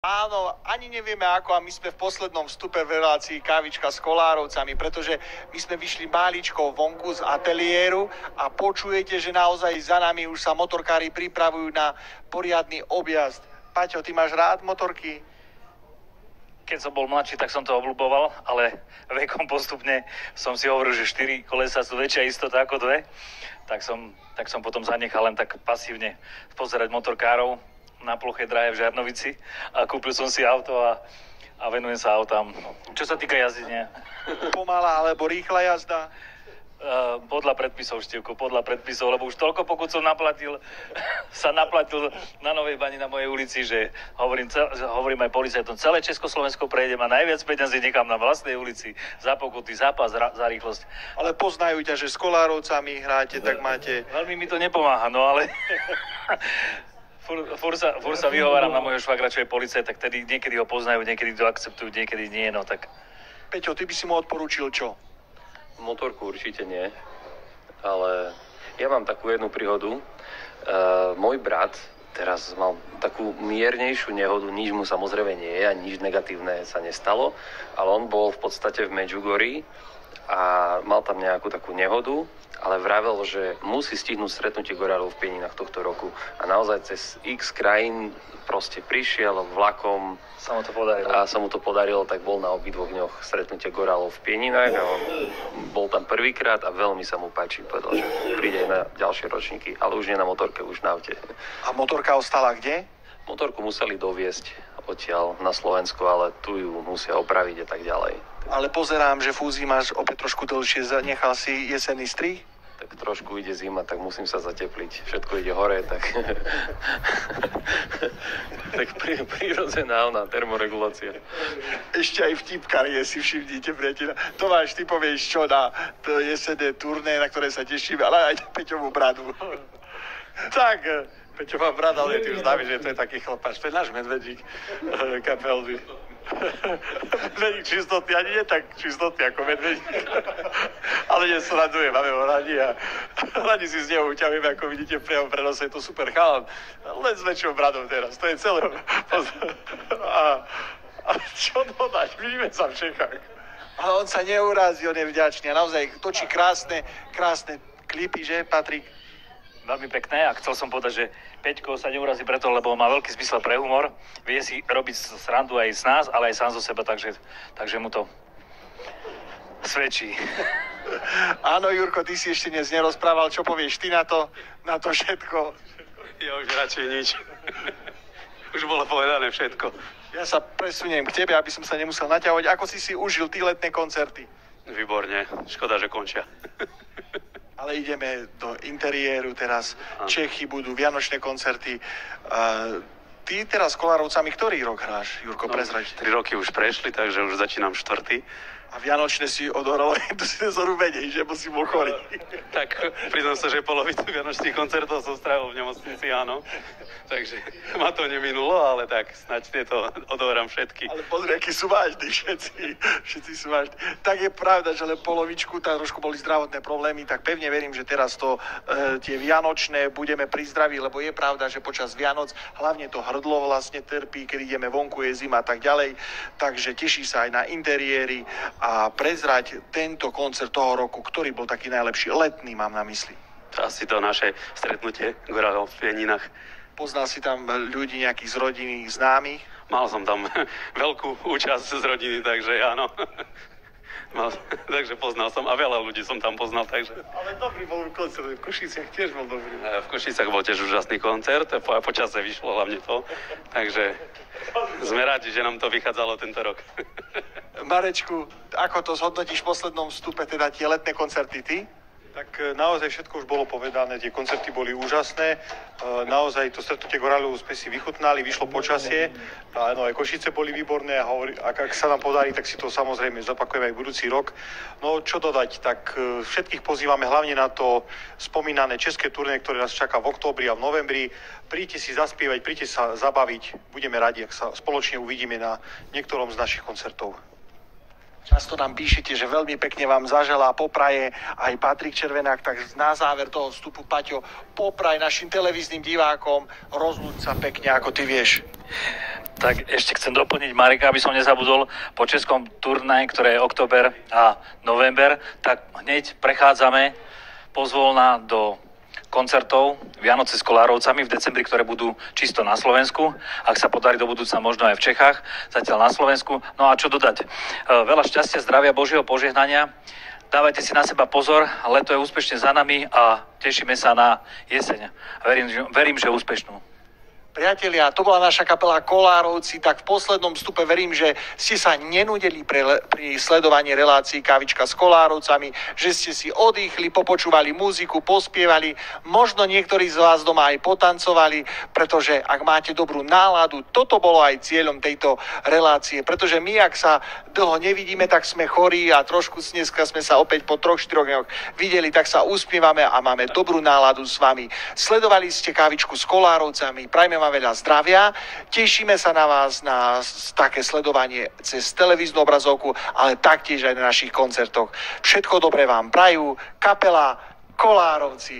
Áno, ani nevieme ako a my sme v poslednom vstupe v relácii Kávička s Kolárovcami, pretože my sme vyšli máličkou vonku z ateliéru a počujete, že naozaj za nami už sa motorkári pripravujú na poriadny objazd. Paťo, ty máš rád motorky? Keď som bol mladší, tak som to obľúboval, ale vekom postupne som si hovoril, že 4 kolesa sú väčšia istota ako 2. Tak som potom zanechal len tak pasívne pozerať motorkárov na ploché dráhe v Žarnovici a kúpil som si auto a venujem sa autám. Čo sa týka jazdenia? Pomalá alebo rýchla jazda? Podľa predpisov, Števko, podľa predpisov, lebo už toľko pokut som naplatil na Novej Bani na mojej ulici, že hovorím aj policajtom, celé Československo prejdem a najviac peňazí nechám na vlastnej ulici za pokuty, zápas za rýchlosť. Ale poznajú ťa, že s Kolárovcami hráte, tak máte... Veľmi mi to nepomáha, no ale... Fúr sa vyhováram na môjho švagra, čo je policajt, tak tedy niekedy ho poznajú, niekedy to akceptujú, niekedy nie, no tak... Peťo, ty by si mu odporúčil čo? Motorku určite nie, ale ja mám takú jednu príhodu. Môj brat teraz mal takú miernejšiu nehodu, nič mu samozrejme nie je a nič negatívne sa nestalo, ale on bol v podstate v Medjugorji a mal tam nejakú takú nehodu, ale vravel, že musí stihnúť stretnutie gorálov v Pieninách tohto roku. A naozaj cez x krajín proste prišiel vlakom a sa mu to podarilo, tak bol na obidvoch dňoch stretnutie gorálov v Pieninách a on bol tam prvýkrát a veľmi sa mu páči. Povedal, že príde aj na ďalšie ročníky, ale už nie na motorke, už na aute. A motorka ostala kde? Motorku museli doviesť odtiaľ na Slovensko, ale tu ju musia opraviť a tak ďalej. Ale pozerám, že fúzi máš opäť trošku dlhšie, zanechal si jesenný strih? Tak trošku ide zima, tak musím sa zatepliť. Všetko ide hore, tak... tak prírodzená termoregulácia. Ešte aj vtipkár je, si všimnite, priateľa. Tomáš, ty povieš čo na to jesenné turné, na ktoré sa tešíme, ale aj na Peťovú bradu. Tak, Peťová brada, ale ty už známy, že to je taký chlapač. To je náš medvedík kapelný. Medvedík čistotný, ani nie tak čistotný ako medvedík. Ale nesleduje, máme ho radi a radi si z neho uťahujeme, ako vidíte v priamom prenose, je to super chalan. Len s väčšou bradou teraz, to je celé. A čo dodať, vidíme sa v Čechách. Ale on sa neurazí, on je vďačný a naozaj točí krásne klipy, že Patrik? Veľmi pekné a chcel som povedať, že Peťko sa neurazí preto, lebo má veľký zmysel pre humor. Vie si robiť srandu aj z nás, ale aj sám zo seba, takže mu to svedčí. Áno, Jurko, ty si ešte dnes nerozprával, čo povieš ty na to všetko? Ja už radšej nič. Už bolo povedané všetko. Ja sa presuniem k tebe, aby som sa nemusel naťahovať. Ako si užil tí letné koncerty? Výborne. Škoda, že končia. Ale ideme do interiéru teraz. Čechy budú, vianočné koncerty. Ty teraz s Kolárovcami ktorý rok hráš, Jurko, prezraď? 3 roky už prešli, takže už začínam 4. A vianočné si odohral entuziazmu menej, že si bol chorý. Tak priznám sa, že polovicu vianočných koncertov som strávil v nemocnici, áno. Takže ma to neminulo, ale tak snáď tieto odohrám všetky. Ale pozri, akí sú vážni, všetci sú vážni. Tak je pravda, že len polovičku, tak trošku boli zdravotné problémy, tak pevne verím, že teraz tie vianočné budeme pri zdraví, lebo je pravda, že počas Vianoc hlavne to hrdlo vlastne trpí, keď ideme vonku, je zima a tak ďalej. Takže teší sa aj na interiéri a prezrať tento koncert toho roku, ktorý bol taký najlepší, letný mám na mysli. Asi to naše stretnutie gorálov v Pieninách. Poznal si tam ľudí nejakých z rodiny známych? Mal som tam veľkú účasť z rodiny, takže áno. Takže poznal som a veľa ľudí som tam poznal, takže... Ale dobrý bol koncert, v Košiciach tiež bol dobrý. V Košicách bol tiež úžasný koncert, po čase vyšlo hlavne to, takže sme rádi, že nám to vychádzalo tento rok. Marečku, ako to zhodnotíš v poslednom vstupe, teda tie letné koncerty, ty? Tak naozaj všetko už bolo povedané, tie koncerty boli úžasné, naozaj to stretnutie gorálov sme si vychutnali, vyšlo počasie, áno, aj Košice boli výborné a ak sa nám podarí, tak si to samozrejme zopakujeme aj budúci rok. No čo dodať, tak všetkých pozývame hlavne na to spomínané české turné, ktoré nás čaká v októbri a v novembri. Príďte si zaspievať, príďte sa zabaviť, budeme radi, ak sa spoločne uvidíme na niektorom z našich koncertov. Často nám píšete, že veľmi pekne vám zaželá, popraje aj Patrik Červenák, tak na záver toho vstupu, Paťo, popraj našim televíznym divákom, rozlúč sa pekne, ako ty vieš. Tak ešte chcem doplniť Mareka, aby som nezabudol, po českom turnaji, ktoré je október a november, tak hneď prechádzame pozvolna do koncertov Vianoce s Kolárovcami v decembri, ktoré budú čisto na Slovensku. Ak sa podarí do budúcna, možno aj v Čechách, zatiaľ na Slovensku. No a čo dodať? Veľa šťastia, zdravia, Božieho požehnania. Dávajte si na seba pozor, leto je úspešne za nami a tešíme sa na jeseň. Verím, že úspešnú. Priatelia, to bola naša kapela Kolárovci, tak v poslednom vstupe verím, že ste sa nenudili pri sledovaní relácií Kávička s Kolárovcami, že ste si odýchli, popočúvali muziku, pospievali, možno niektorí z vás doma aj potancovali, pretože ak máte dobrú náladu, toto bolo aj cieľom tejto relácie, pretože my, ak sa dlho nevidíme, tak sme chorí a trošku dneska sme sa opäť po 3-4 dňoch videli, tak sa uspievame a máme dobrú náladu s vami. Sledovali ste Kávičku s Kolárovcami, prajme vám veľa zdravia. Tešíme sa na vás na také sledovanie cez televíznu obrazovku, ale taktiež aj na našich koncertoch. Všetko dobré vám prajú kapela Kolárovci.